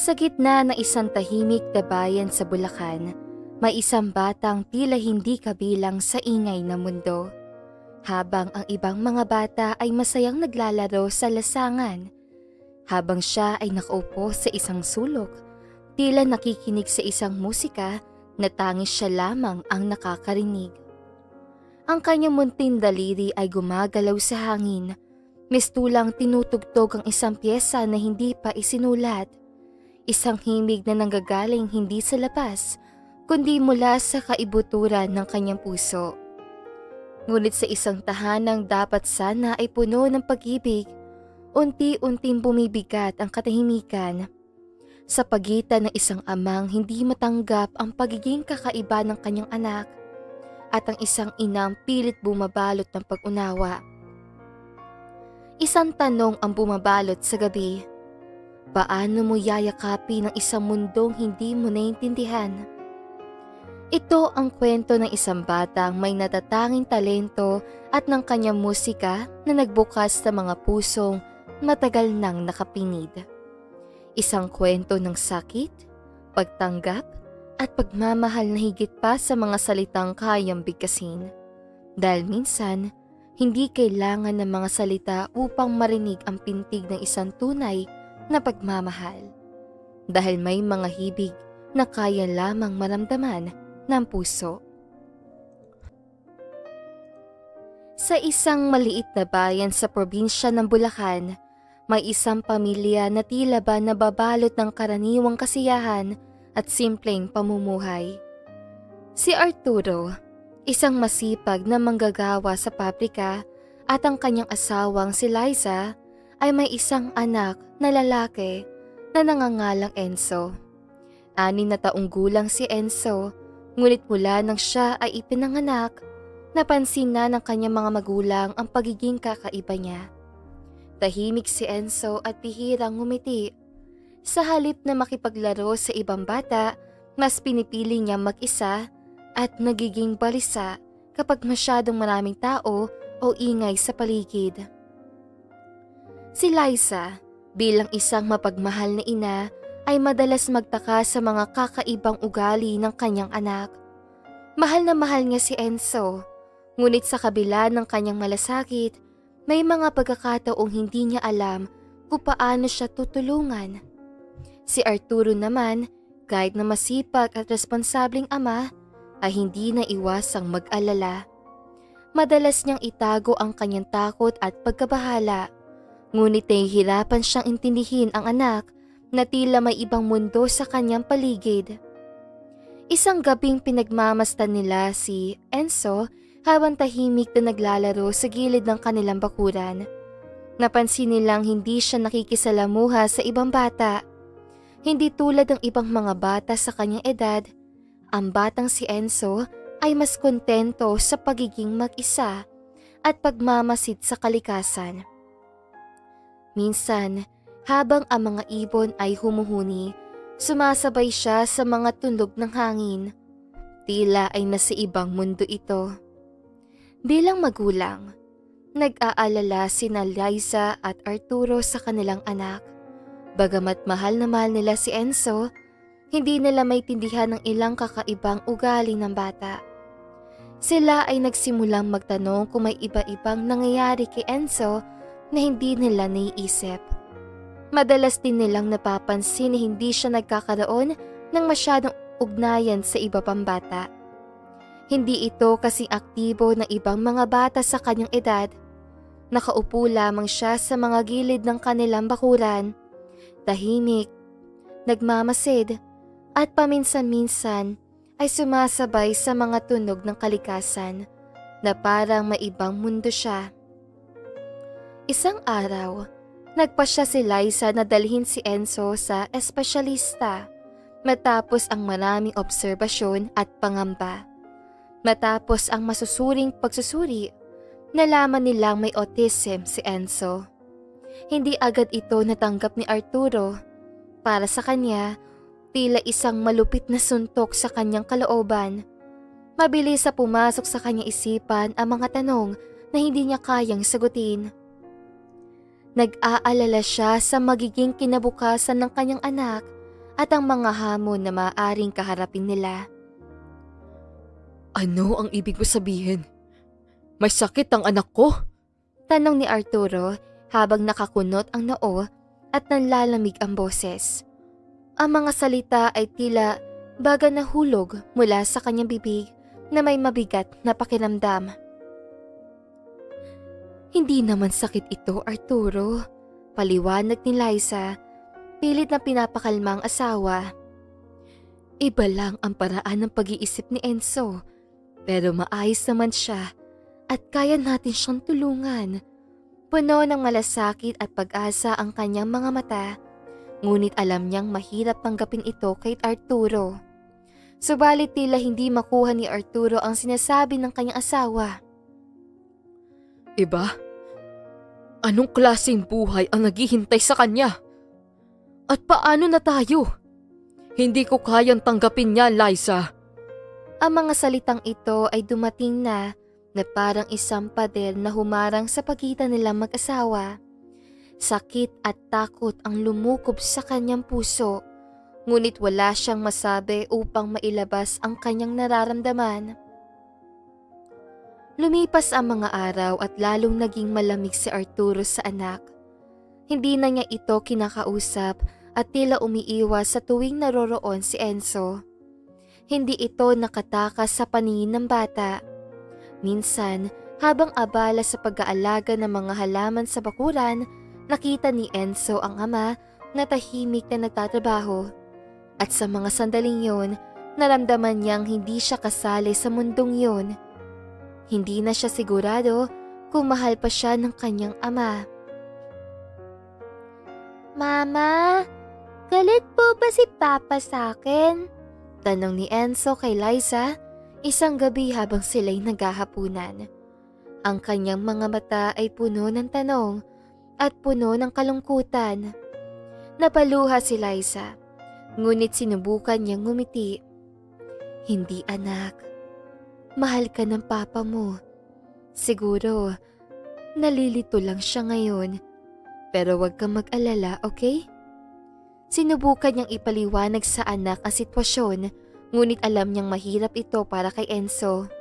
Sa gitna ng isang tahimik na bayan sa Bulacan, may isang batang tila hindi kabilang sa ingay ng mundo. Habang ang ibang mga bata ay masayang naglalaro sa lasangan. Habang siya ay nakaupo sa isang sulok, tila nakikinig sa isang musika na tangis siya lamang ang nakakarinig. Ang kanyang munting daliri ay gumagalaw sa hangin. Mistulang tinutugtog ang isang pyesa na hindi pa isinulat. Isang himig na nanggagaling hindi sa labas, kundi mula sa kaibuturan ng kanyang puso. Ngunit sa isang tahanang dapat sana ay puno ng pag-ibig, unti-unting bumibigat ang katahimikan. Sa pagitan ng isang amang hindi matanggap ang pagiging kakaiba ng kanyang anak at ang isang inang pilit bumabalot ng pag-unawa. Isang tanong ang bumabalot sa gabi. Paano mo yayakapin ang isang mundong hindi mo naiintindihan? Ito ang kwento ng isang batang may natatanging talento at ng kanyang musika na nagbukas sa mga pusong matagal nang nakapinid. Isang kwento ng sakit, pagtanggap at pagmamahal na higit pa sa mga salitang kayang bigkasin. Dahil minsan, hindi kailangan ng mga salita upang marinig ang pintig ng isang tunay na pagmamahal. Dahil may mga hibig na kaya lamang maramdaman ng puso. Sa isang maliit na bayan sa probinsya ng Bulacan, may isang pamilya na tila ba nababalot ng karaniwang kasiyahan at simpleng pamumuhay. Si Arturo, isang masipag na manggagawa sa pabrika, at ang kanyang asawang si Liza ay may isang anak na lalaki na nangangalang Enzo. 6 na taong gulang si Enzo, ngunit mula nang siya ay ipinanganak, napansin na ng kanyang mga magulang ang pagiging kakaiba niya. Tahimik si Enzo at bihirang ngumiti. Sa halip na makipaglaro sa ibang bata, mas pinipili niyang mag-isa at nagiging balisa kapag masyadong maraming tao o ingay sa paligid. Si Liza, bilang isang mapagmahal na ina, ay madalas magtaka sa mga kakaibang ugali ng kanyang anak. Mahal na mahal niya si Enzo, ngunit sa kabila ng kanyang malasakit, may mga pagkakataong hindi niya alam kung paano siya tutulungan. Si Arturo naman, kahit na masipag at responsabling ama, ay hindi na iwasang mag-alala. Madalas niyang itago ang kanyang takot at pagkabahala, ngunit nahihirapan siyang intindihin ang anak na tila may ibang mundo sa kanyang paligid. Isang gabing pinagmamasdan nila si Enzo habang tahimik na naglalaro sa gilid ng kanilang bakuran. Napansin nilang hindi siya nakikisalamuha sa ibang bata. Hindi tulad ng ibang mga bata sa kanyang edad, ang batang si Enzo ay mas kontento sa pagiging mag-isa at pagmamasid sa kalikasan. Minsan, habang ang mga ibon ay humuhuni, sumasabay siya sa mga tunog ng hangin. Tila ay nasa ibang mundo ito. Bilang magulang, nag-aalala sina Liza at Arturo sa kanilang anak. Bagamat mahal na mahal nila si Enzo, hindi nila maintindihan ang ilang kakaibang ugali ng bata. Sila ay nagsimulang magtanong kung may iba-ibang nangyayari kay Enzo na hindi nila naiisip. Madalas din nilang napapansin na hindi siya nagkakaroon ng masyadong ugnayan sa iba pang bata. Hindi ito kasing aktibo ng ibang mga bata sa kanyang edad. Nakaupo lamang siya sa mga gilid ng kanilang bakuran, tahimik, nagmamasid, at paminsan-minsan ay sumasabay sa mga tunog ng kalikasan na parang may ibang mundo siya. Isang araw, nagpasya si Liza na dalhin si Enzo sa espesyalista matapos ang maraming obserbasyon at pangamba. Matapos ang masusuring pagsusuri, nalaman nilang may autism si Enzo. Hindi agad ito natanggap ni Arturo. Para sa kanya, tila isang malupit na suntok sa kanyang kalooban. Mabilis na pumasok sa kanyang isipan ang mga tanong na hindi niya kayang sagutin. Nag-aalala siya sa magiging kinabukasan ng kanyang anak at ang mga hamon na maaaring kaharapin nila. Ano ang ibig mo sabihin? May sakit ang anak ko? Tanong ni Arturo habang nakakunot ang noo at nanlalamig ang boses. Ang mga salita ay tila baga nahulog mula sa kanyang bibig na may mabigat na pakiramdam. Hindi naman sakit ito, Arturo. Paliwanag ni Liza, pilit na pinapakalma ang asawa. Iba lang ang paraan ng pag-iisip ni Enzo, pero maayos naman siya at kaya natin siyang tulungan. Puno ng malasakit at pag-asa ang kanyang mga mata, ngunit alam niyang mahirap tanggapin ito kay Arturo. Subalit tila hindi makuha ni Arturo ang sinasabi ng kanyang asawa. Iba? Anong klaseng buhay ang naghihintay sa kanya? At paano na tayo? Hindi ko kayang tanggapin niya, Liza. Ang mga salitang ito ay dumating na parang isang pader na humarang sa pagitan nilang mag-asawa. Sakit at takot ang lumukob sa kanyang puso, ngunit wala siyang masabi upang mailabas ang kanyang nararamdaman. Lumipas ang mga araw at lalong naging malamig si Arturo sa anak. Hindi na niya ito kinakausap at tila umiiwas sa tuwing naroroon si Enzo. Hindi ito nakatakas sa paningin ng bata. Minsan, habang abala sa pag-aalaga ng mga halaman sa bakuran, nakita ni Enzo ang ama na tahimik na nagtatrabaho. At sa mga sandaling yon, naramdaman niyang hindi siya kasali sa mundong yon. Hindi na siya sigurado kung mahal pa siya ng kanyang ama. Mama, galit po ba si Papa sa akin? Tanong ni Enzo kay Liza isang gabi habang sila'y naghahapunan. Ang kanyang mga mata ay puno ng tanong at puno ng kalungkutan. Napaluha si Liza, ngunit sinubukan niyang ngumiti. Hindi, anak. Mahal ka ng papa mo. Siguro, nalilito lang siya ngayon. Pero huwag kang mag-alala, okay? Sinubukan niyang ipaliwanag sa anak ang sitwasyon, ngunit alam niyang mahirap ito para kay Enzo.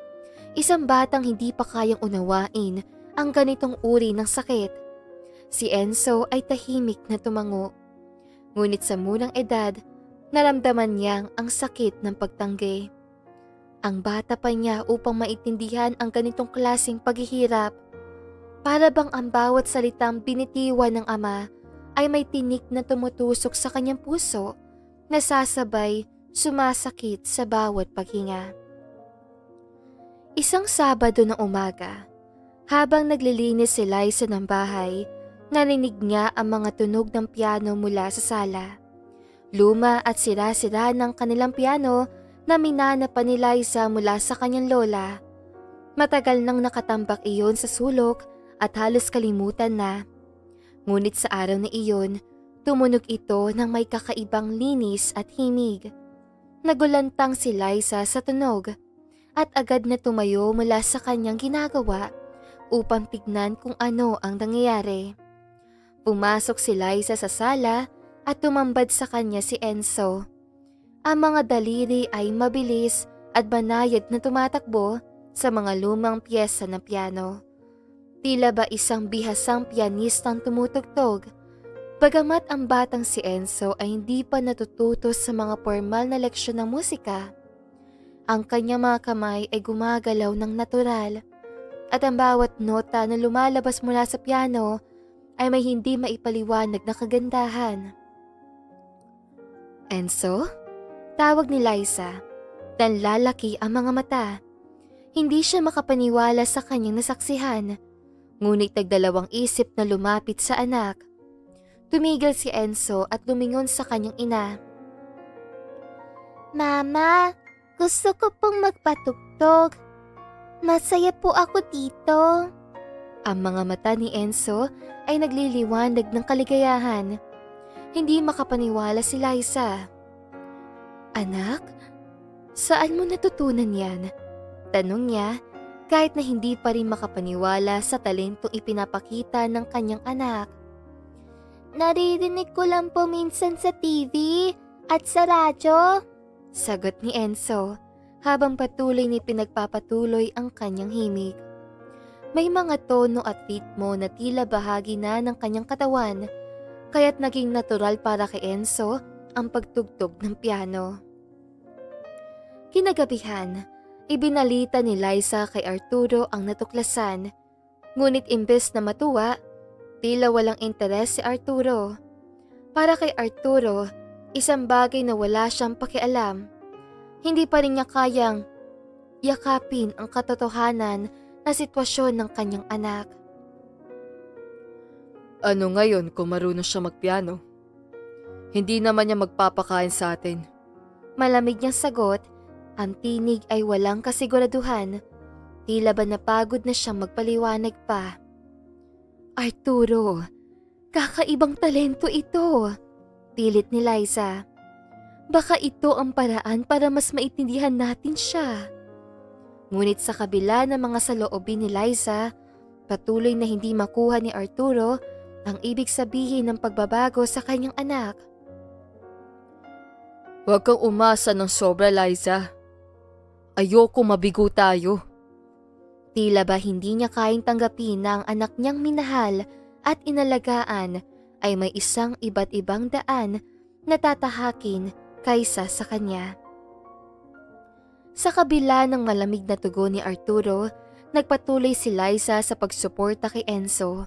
Isang batang hindi pa kayang unawain ang ganitong uri ng sakit. Si Enzo ay tahimik na tumango. Ngunit sa munang edad, naramdaman niyang ang sakit ng pagtanggi. Ang bata pa niya upang maintindihan ang ganitong klaseng paghihirap. Para bang ang bawat salitang binitiwan ng ama ay may tinik na tumutusok sa kanyang puso na sasabay sumasakit sa bawat paghinga. Isang Sabado ng umaga, habang naglilinis si Liza ng bahay, narinig niya ang mga tunog ng piano mula sa sala. Luma at sira-sira ng kanilang piano na minana pa ni Liza mula sa kanyang lola. Matagal nang nakatambak iyon sa sulok at halos kalimutan na. Ngunit sa araw na iyon, tumunog ito ng may kakaibang linis at himig. Nagulantang si Liza sa tunog at agad na tumayo mula sa kanyang ginagawa upang tignan kung ano ang nangyayari. Pumasok si Liza sa sala at tumambad sa kanya si Enzo. Ang mga daliri ay mabilis at banayad na tumatakbo sa mga lumang piyesa ng piano. Tila ba isang bihasang pianistang tumutugtog, bagamat ang batang si Enzo ay hindi pa natututo sa mga formal na leksyon ng musika. Ang kanyang mga kamay ay gumagalaw ng natural at ang bawat nota na lumalabas mula sa piano ay may hindi maipaliwanag na kagandahan. Enzo? Tawag ni Liza. Nanlalaki ang mga mata. Hindi siya makapaniwala sa kanyang nasaksihan, ngunit nagdalawang isip na lumapit sa anak. Tumigil si Enzo at lumingon sa kanyang ina. Mama, gusto ko pong magpatugtog. Masaya po ako dito. Ang mga mata ni Enzo ay nagliliwanag ng kaligayahan. Hindi makapaniwala si Liza. Anak, saan mo natutunan yan? Tanong niya kahit na hindi pa rin makapaniwala sa talentong ipinapakita ng kanyang anak. Naririnig ko lang po minsan sa TV At sa radyo? Sagot ni Enzo habang patuloy ni pinagpapatuloy ang kanyang himig. May mga tono at ritmo na tila bahagi na ng kanyang katawan, kaya't naging natural para kay Enzo ang pagtugtog ng piano. Kinagabihan, ibinalita ni Liza kay Arturo ang natuklasan, ngunit imbes na matuwa, tila walang interes si Arturo. Para kay Arturo, isang bagay na wala siyang pakialam. Hindi pa rin niya kayang yakapin ang katotohanan na sitwasyon ng kanyang anak. Ano ngayon kung marunong siya magpiano? Hindi naman niya magpapakain sa atin. Malamig niyang sagot, ang tinig ay walang kasiguraduhan. Tila ba napagod na siyang magpaliwanag pa. Arturo, kakaibang talento ito, pilit ni Liza. Baka ito ang paraan para mas maintindihan natin siya. Ngunit sa kabila ng mga saloobin ni Liza, patuloy na hindi makuha ni Arturo ang ibig sabihin ng pagbabago sa kanyang anak. Huwag kang umasa ng sobra, Liza. Ayoko mabigo tayo. Tila ba hindi niya kayang tanggapin na ang anak niyang minahal at inalagaan ay may isang iba't ibang daan na tatahakin kaysa sa kanya. Sa kabila ng malamig na tugon ni Arturo, nagpatuloy si Liza sa pagsuporta kay Enzo.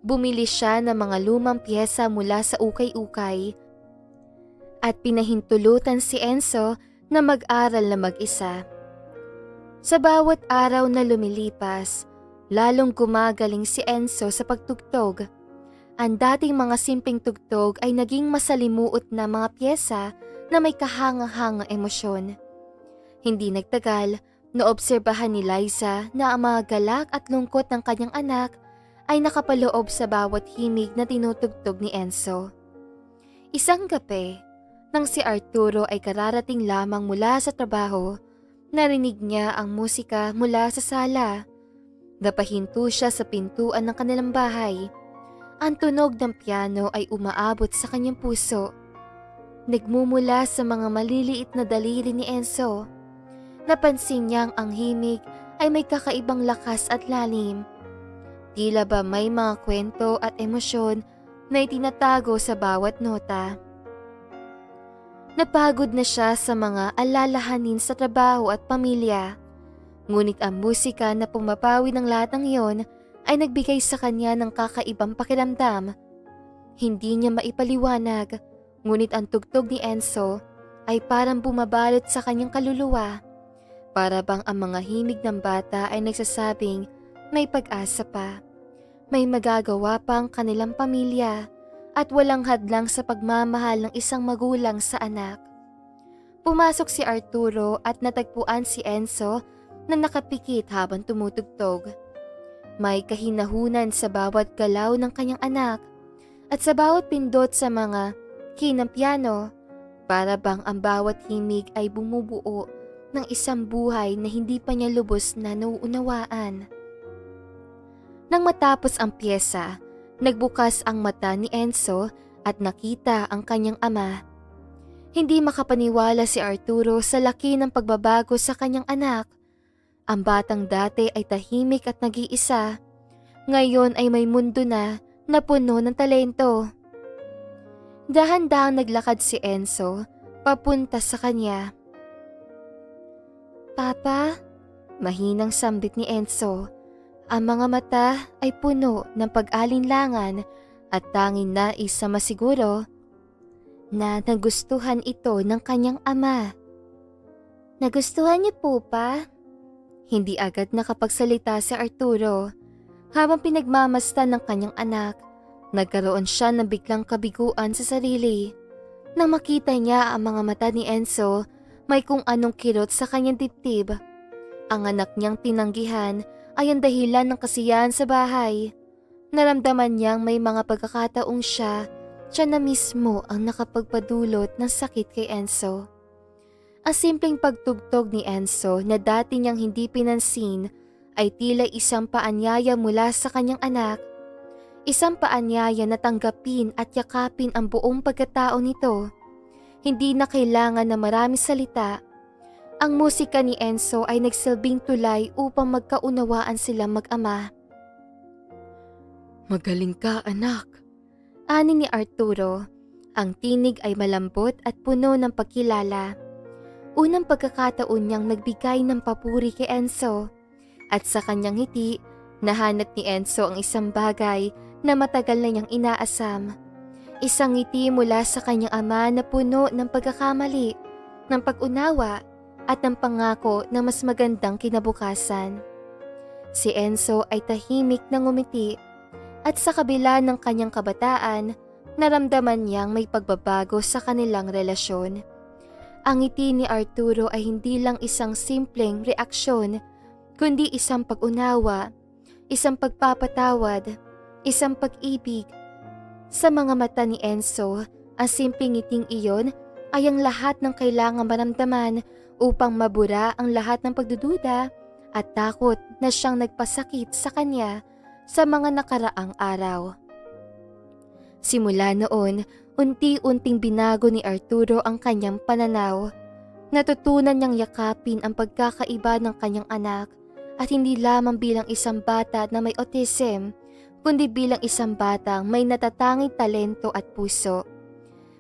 Bumili siya ng mga lumang piyesa mula sa ukay-ukay at pinahintulutan si Enzo na mag-aral na mag-isa. Sa bawat araw na lumilipas, lalong gumagaling si Enzo sa pagtugtog. Ang dating mga simpleng tugtog ay naging masalimuot na mga piyesa na may kahanga-hanga emosyon. Hindi nagtagal, naobserbahan ni Liza na ang mga galak at lungkot ng kanyang anak ay nakapaloob sa bawat himig na tinutugtog ni Enzo. Isang gabi, nang si Arturo ay kararating lamang mula sa trabaho, narinig niya ang musika mula sa sala. Napahinto siya sa pintuan ng kanilang bahay. Ang tunog ng piano ay umaabot sa kanyang puso. Nagmumula sa mga maliliit na daliri ni Enzo. Napansin niyang ang himig ay may kakaibang lakas at lalim. Tila ba may mga kwento at emosyon na itinatago sa bawat nota. Napagod na siya sa mga alalahanin sa trabaho at pamilya. Ngunit ang musika na pumapawi ng lahat ng iyon ay nagbigay sa kanya ng kakaibang pakiramdam. Hindi niya maipaliwanag, ngunit ang tugtog ni Enzo ay parang bumabalot sa kanyang kaluluwa. Para bang ang mga himig ng bata ay nagsasabing may pag-asa pa. May magagawa pa ang kanilang pamilya at walang hadlang sa pagmamahal ng isang magulang sa anak. Pumasok si Arturo at natagpuan si Enzo na nakapikit habang tumutugtog. May kahinahunan sa bawat galaw ng kanyang anak at sa bawat pindot sa mga key ng piano, para bang ang bawat himig ay bumubuo ng isang buhay na hindi pa niya lubos na nauunawaan. Nang matapos ang piyesa, nagbukas ang mata ni Enzo at nakita ang kanyang ama. Hindi makapaniwala si Arturo sa laki ng pagbabago sa kanyang anak. Ang batang dati ay tahimik at nag-iisa. Ngayon ay may mundo na puno ng talento. Dahan-dahang naglakad si Enzo papunta sa kanya. Papa, mahinang sambit ni Enzo. Ang mga mata ay puno ng pag-alinlangan at tanging nais na masiguro na nagustuhan ito ng kanyang ama. Nagustuhan niyo po pa? Hindi agad nakapagsalita si Arturo. Habang pinagmamasdan ng kanyang anak, nagkaroon siya ng biglang kabiguan sa sarili. Nang makita niya ang mga mata ni Enzo, may kung anong kirot sa kanyang dibdib. Ang anak niyang tinanggihan ay ang dahilan ng kasiyahan sa bahay. Naramdaman niyang may mga pagkakataong siya na mismo ang nakapagpadulot ng sakit kay Enzo. Ang simpleng pagtugtog ni Enzo na dati niyang hindi pinansin ay tila isang paanyaya mula sa kanyang anak. Isang paanyaya na tanggapin at yakapin ang buong pagkatao nito. Hindi na kailangan na marami salita. Ang musika ni Enzo ay nagsilbing tulay upang magkaunawaan sila mag-ama. Magaling ka, anak. Ani ni Arturo. Ang tinig ay malambot at puno ng pagkilala. Unang pagkakataon niyang nagbigay ng papuri kay Enzo. At sa kanyang ngiti, nahanap ni Enzo ang isang bagay na matagal na niyang inaasam. Isang ngiti mula sa kanyang ama na puno ng pagkakamali, ng pag-unawa at ng pangako na mas magandang kinabukasan. Si Enzo ay tahimik na ngumiti at sa kabila ng kanyang kabataan, naramdaman niyang may pagbabago sa kanilang relasyon. Ang ngiti ni Arturo ay hindi lang isang simpleng reaksyon, kundi isang pag-unawa, isang pagpapatawad, isang pag-ibig. Sa mga mata ni Enzo, ang simpleng ngiting iyon ay ang lahat ng kailangang maramdaman upang mabura ang lahat ng pagdududa at takot na siyang nagpasakit sa kanya sa mga nakaraang araw. Simula noon, unti-unting binago ni Arturo ang kanyang pananaw. Natutunan niyang yakapin ang pagkakaiba ng kanyang anak at hindi lamang bilang isang bata na may autism, kundi bilang isang batang may natatanging talento at puso.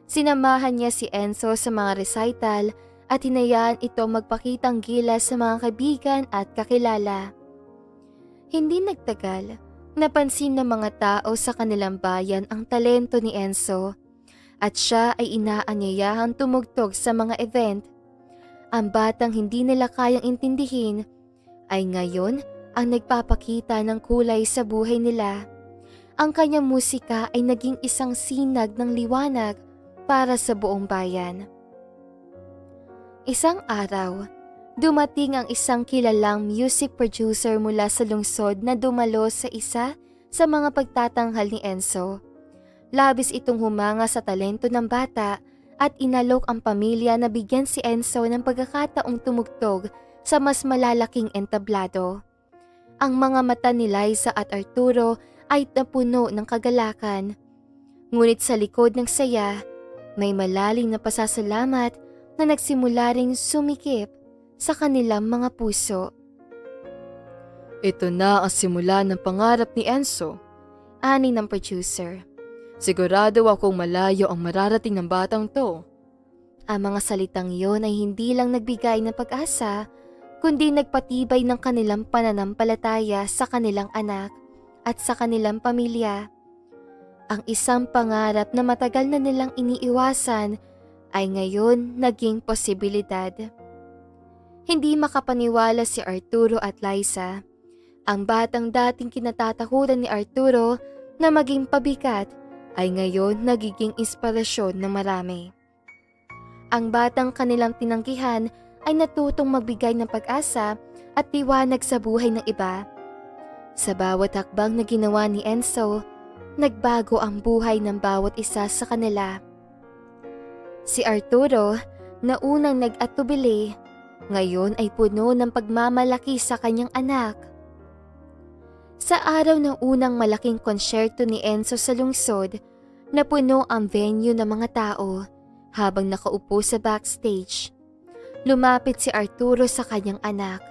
Sinamahan niya si Enzo sa mga recital at hinayaan ito magpakitang gilas sa mga kaibigan at kakilala. Hindi nagtagal, napansin ng mga tao sa kanilang bayan ang talento ni Enzo at siya ay inaanyayahang tumugtog sa mga event. Ang batang hindi nila kayang intindihin ay ngayon ang nagpapakita ng kulay sa buhay nila. Ang kanyang musika ay naging isang sinag ng liwanag para sa buong bayan. Isang araw, dumating ang isang kilalang music producer mula sa lungsod na dumalo sa isa sa mga pagtatanghal ni Enzo. Labis itong humanga sa talento ng bata at inalok ang pamilya na bigyan si Enzo ng pagkakataong tumugtog sa mas malalaking entablado. Ang mga mata ni Liza at Arturo ay napuno ng kagalakan. Ngunit sa likod ng saya, may malalim na pasasalamat na nagsimula ring sumikip sa kanilang mga puso. Ito na ang simula ng pangarap ni Enzo. Ani ng producer. Sigurado akong malayo ang mararating ng batang to. Ang mga salitang iyon ay hindi lang nagbigay ng pag-asa, kundi nagpatibay ng kanilang pananampalataya sa kanilang anak at sa kanilang pamilya. Ang isang pangarap na matagal na nilang iniiwasan ay ngayon naging posibilidad. Hindi makapaniwala si Arturo at Liza. Ang batang dating kinatatakutan ni Arturo na maging pabigat ay ngayon nagiging inspirasyon ng marami. Ang batang kanilang tinanggihan ay natutong magbigay ng pag-asa at liwanag sa buhay ng iba. Sa bawat hakbang na ginawa ni Enzo, nagbago ang buhay ng bawat isa sa kanila. Si Arturo, na unang nag-atubili, ngayon ay puno ng pagmamalaki sa kanyang anak. Sa araw ng unang malaking konsyerto ni Enzo sa lungsod, napuno ang venue ng mga tao habang nakaupo sa backstage. Lumapit si Arturo sa kanyang anak.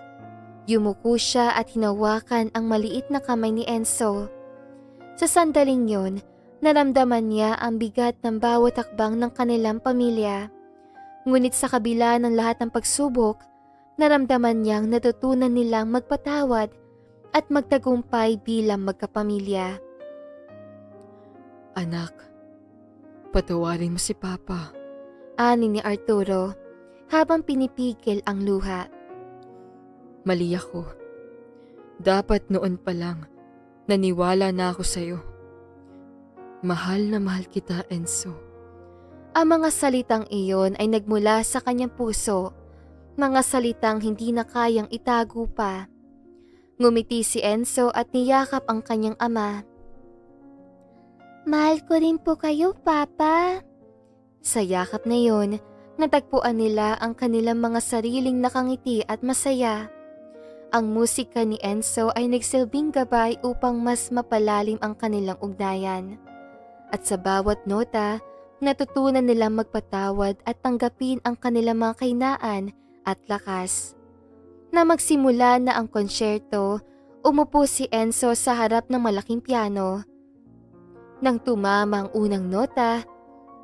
Yumuko siya at hinawakan ang maliit na kamay ni Enzo. Sa sandaling yon, naramdaman niya ang bigat ng bawat hakbang ng kanilang pamilya. Ngunit sa kabila ng lahat ng pagsubok, naramdaman niyang natutunan nilang magpatawad at magtagumpay bilang magkapamilya. Anak, patawarin mo si Papa. Ani ni Arturo habang pinipigil ang luha. Mali ako. Dapat noon pa lang, naniwala na ako sa'yo. Mahal na mahal kita, Enzo. Ang mga salitang iyon ay nagmula sa kanyang puso, mga salitang hindi na kayang itago pa. Ngumiti si Enzo at niyakap ang kanyang ama. Mahal ko rin po kayo, Papa. Sa yakap na yon, natagpuan nila ang kanilang mga sariling nakangiti at masaya. Ang musika ni Enzo ay nagsilbing gabay upang mas mapalalim ang kanilang ugnayan. At sa bawat nota, natutunan nilang magpatawad at tanggapin ang kanilang mga kahinaan at lakas. Na magsimula na ang konsyerto, umupo si Enzo sa harap ng malaking piano. Nang tumama ang unang nota,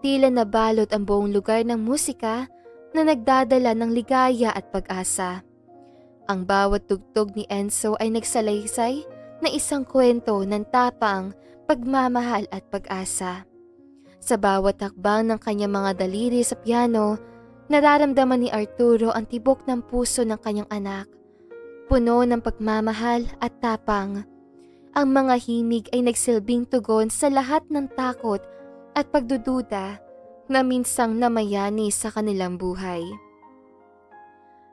tila nabalot ang buong lugar ng musika na nagdadala ng ligaya at pag-asa. Ang bawat tugtog ni Enzo ay nagsalaysay na isang kwento ng tapang, pagmamahal at pag-asa. Sa bawat hakbang ng kanyang mga daliri sa piano, nararamdaman ni Arturo ang tibok ng puso ng kanyang anak. Puno ng pagmamahal at tapang. Ang mga himig ay nagsilbing tugon sa lahat ng takot at pagdududa na minsang namayani sa kanilang buhay.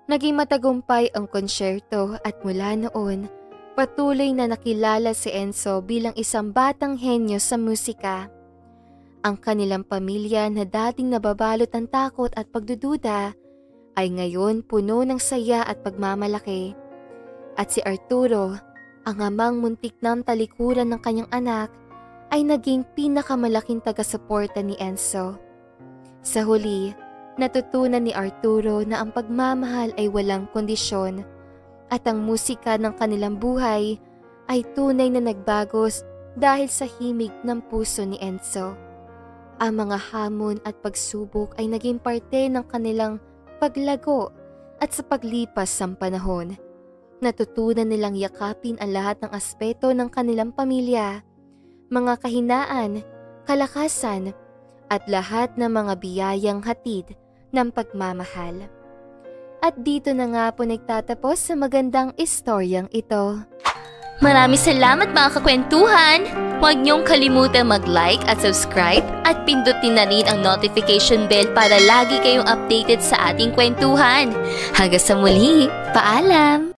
Naging matagumpay ang konsyerto at mula noon, patuloy na nakilala si Enzo bilang isang batang henyo sa musika. Ang kanilang pamilya na dating nababalot ng takot at pagdududa ay ngayon puno ng saya at pagmamalaki. At si Arturo, ang amang muntik ng talikuran ng kanyang anak, ay naging pinakamalaking taga-suporta ni Enzo. Sa huli, natutunan ni Arturo na ang pagmamahal ay walang kondisyon at ang musika ng kanilang buhay ay tunay na nagbago dahil sa himig ng puso ni Enzo. Ang mga hamon at pagsubok ay naging parte ng kanilang paglago at sa paglipas ng panahon. Natutunan nilang yakapin ang lahat ng aspeto ng kanilang pamilya, mga kahinaan, kalakasan, at lahat ng mga biyayang hatid ng pagmamahal. At dito na nga po nagtatapos sa magandang istoryang ito. Maraming salamat mga kakwentuhan! Huwag niyong kalimutan mag-like at subscribe at pindutin na rin ang notification bell para lagi kayong updated sa ating kwentuhan. Hanggang sa muli, paalam!